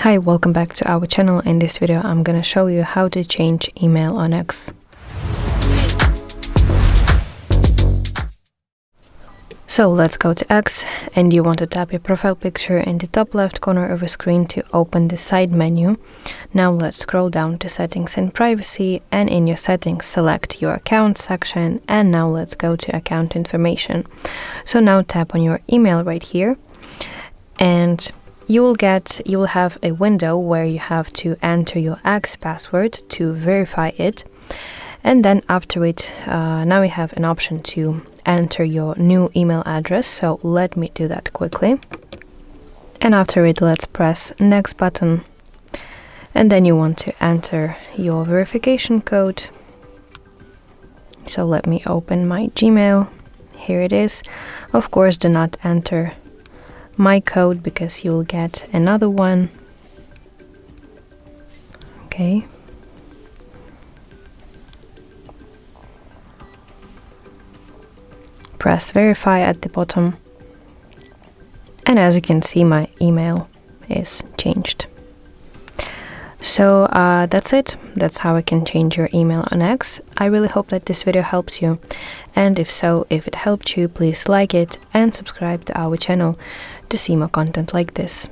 Hi, welcome back to our channel. In this video I'm gonna show you how to change email on X. So let's go to X, and you want to tap your profile picture in the top left corner of the screen to open the side menu. Now let's scroll down to settings and privacy, and in your settings select your account section, and now let's go to account information. So now tap on your email right here, and you will have a window where you have to enter your X password to verify it, and then after it now we have an option to enter your new email address. So let me do that quickly, and after it let's press next button, and then you want to enter your verification code. So let me open my Gmail. Here it is. Of course, do not enter my code because you'll get another one. Okay. Press verify at the bottom, and as you can see, my email is changed. So that's it. That's how I can change your email on X. I really hope that this video helps you, and if it helped you, please like it and subscribe to our channel to see more content like this.